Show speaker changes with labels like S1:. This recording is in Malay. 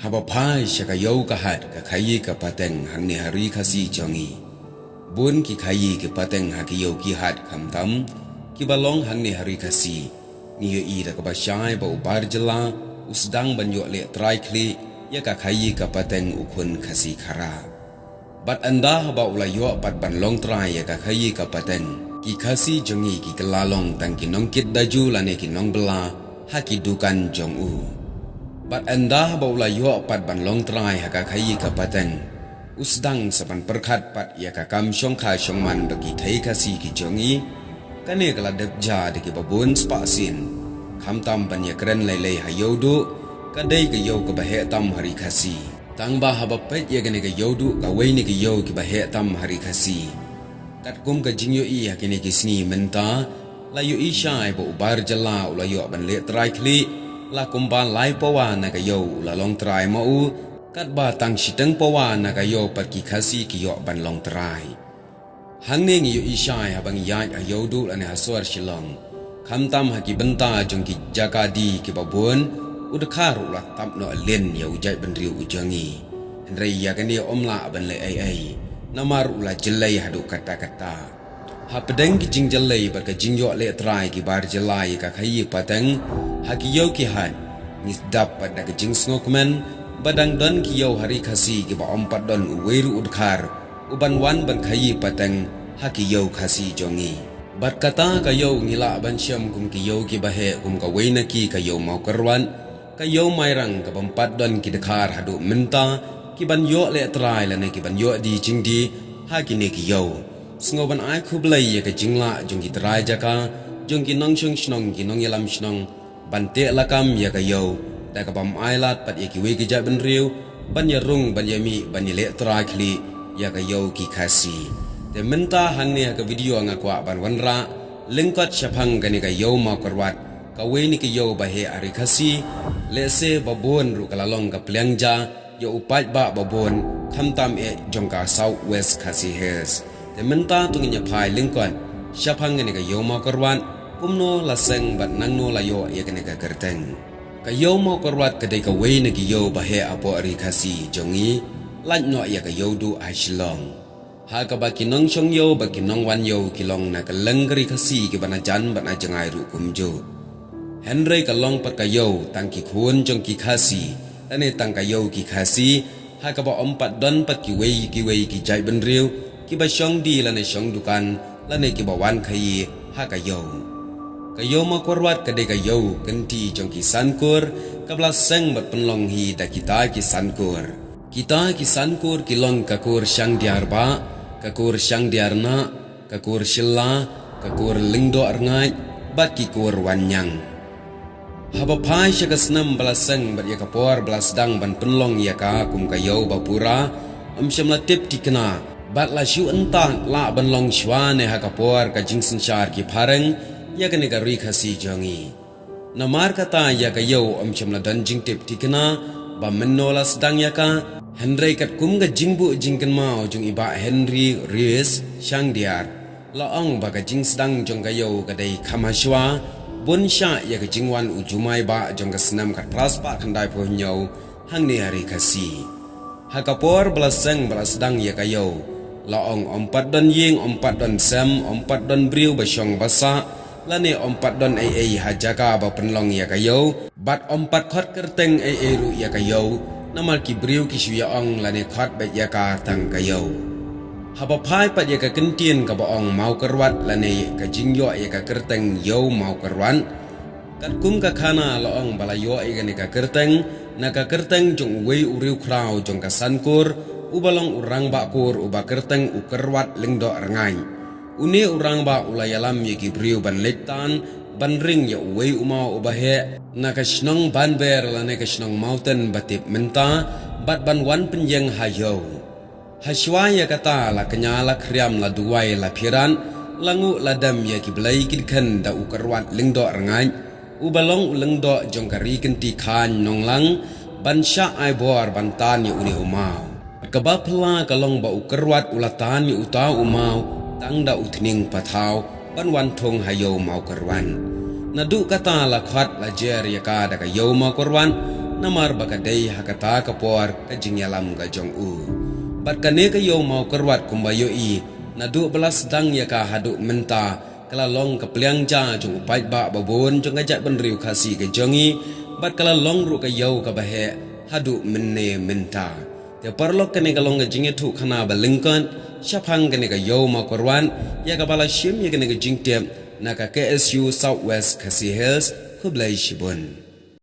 S1: haba phai shaka yau ka hat ka khayi ka pateng hang ne hari khasi jongi bun ki khayi ki pateng ha ki yau ki hat kham tam ki balong hang ne hari khasi ni yo i da ka ba shai ba ubar jala usdang ban yo le trai kli ya ka khayi ka pateng ukun khasi khara bat anda haba ula yo pat ban long trai ya ka khayi ka pateng ki khasi jongi ki kalalong tang ki nong kit daju lane ki nong bela ha ki dukan jong u bat anda baula yo pat ban long trai ha ka khayi ka pateng usdang saban perkhat pat ya ka kam shong kha shong man bagi thai khasi ki jongi kane kala dep ja de ki babun spa sin kham tam ban ya kren lai lai ha yodu ka dei ka yo ka ba he tam hari khasi tang ba ha ba pet ya gane ka yodu ka wei ni ki yo ki ba he tam hari khasi kat kum ka jing yo i ha kine ki sni menta la yo i shai bo bar jala ula yo ban le trai kli la kumban lai pawa na ka yo la long trai ma u kat ba tang shiteng pawa na ka yo pat ki khasi ki yo ban long trai hang ne ngi yo i shai ha bang ya a yo du la ne ha swar shilong kham tam ha ki benta jong ki jakadi ki babun ud khar la tam no len yo jai ban riu u jangi rei ya ka ni om la ban le ai namar ula jelai ha du kata kata ha pedeng ki jing jalai bar ka jing yo le trai ki bar jalai ka khayi pateng ha ki yo ki han nis dap pada ka jing snokmen badang don ki yo hari khasi ki ba om pat don weru udkhar uban wan ban khayi pateng ha ki yo khasi jongi bat kata ka yo ngila ban syam kum ki yo ki ba he kum ka weina ki ka yo mau karwan ka yo mai rang ka bampat don ki dekhar hadu menta ki ban yo le trai la ne ki ban yo di jing di ha ki ne ki yo sngoban ai khublai ya ka jingla jong ki trai jaka jong ki nong shong shnong ki nong yalam shnong ban te lakam ya ka yo da ka bam ai lat pat ya ki we ki ja ban riu ban ya rung ban ya mi ban ya le trai khli ya ka yo ki khasi te menta hang ne ka video nga kwa ban wanra lingkot shaphang ka ni ka yo ma karwat ka we ni ki yo ba he ari khasi le se babon ru kala long ka plengja ya upat ba babon kham tam e jong ka south west khasi hills te menta tunginya phai lingkon shaphang ne ka yo ma karwan kumno la seng bat nang no la yo ya ne ka kerteng ka yo ma karwat ka dei ka we ne ki yo ba he apo ari khasi jongi lan no ya ka yo du a shilong ha ka ba ki nong shong yo ba ki nong wan yo ki long na ka lengri khasi ki bana jan bana jangai ru kumjo henry ka long pat ka yo tang ki khun jong ki khasi ane tang ka yo ki khasi ha ka ba om pat don pat ki we ki jai ban riu ki ba shong di la ne shong dukan la ne ki ba wan khai ha ka yo ma korwat ka de ka yo kenti jong ki sankur ka bla seng bat penlong hi da kita ki sankur ki long ka kur shang diar ba ka kur shang diar na ka kur shilla ka kur lingdo arngai bat ki kur wanyang haba phai shaka snam bla seng bat ya ka por bla sedang ban penlong ya ka kum ka yo ba pura sham la tip tikna bat la shu entang la ban long shwa ne ha ka por ka jingsin shar ki pharang ya ka ne ka ri khasi jongi na mar kata ya ka yo sham la dan jing tip tikna ba menno la sedang ya ka henry kat kum ga jingbu jingkan mau jong iba henry ries shang diar la ong ba ka jing sedang jong ka yo ka dei khama shwa bun sha ya ka jingwan ujumai ba jong ka snam kat praspa khandai pho nyo hang ne hari khasi ha ka por blaseng blasdang ya ka yo la ong ompat don ying ompat don sam ompat don briu ba shong basa la ne ompat don ai ha jaka ba penlong ya ka yo bat ompat khot kerteng ai ru ya ka yo namal ki briu ki shu ya ong la ne khot ba ya ka tang ka yo haba phai pat ya ka kentien ka ba ong mau karwat la ne ka jingyo ya ka kerteng yo mau karwan kat kum ka khana la ong bala yo ya ne ka kerteng na ka kerteng jong wei uriu krau jong ka sankur ubalong urang ba kur uba kerteng u karwat lingdo rangai uni urang ba ulayalam ya ki briu ban letan ban ring ya wei umau ubahe na ka shnong ban ber la ne ka shnong mountain batip menta bat ban wan penyeng hayo hashwa ya kata la kenyala kriam la duai la piran langu ladam ya ki blai kidkan da ukarwat lingdo rangai ubalong ulengdo jong kari kenti khan nonglang ban sha ai bor ban tan ya uni umau ka ba phla ka long ba ukarwat ulatan ya uta umau tang da uthning pathau ban wan thong hayo mau karwan na du kata la khat la jer ya ka da ka yo mau karwan namar bakadai hakata kapor ka jingyalam ka jong u bat kane ka yo mau kerwat kumbayo i na 12 dang ya ka hadu menta kala long ka pliang ja jong upai ba babon jong ajat benriu khasi ka jongi bat kala long ru ka yo ka bahe hadu menne menta te parlok kane ka long ka jinge thu khana ba lingkon syapang kane ka yo mau kerwan ya ka bala shim ya kane ka jingtem na ka KSU Southwest Khasi Hills Khublai Shibun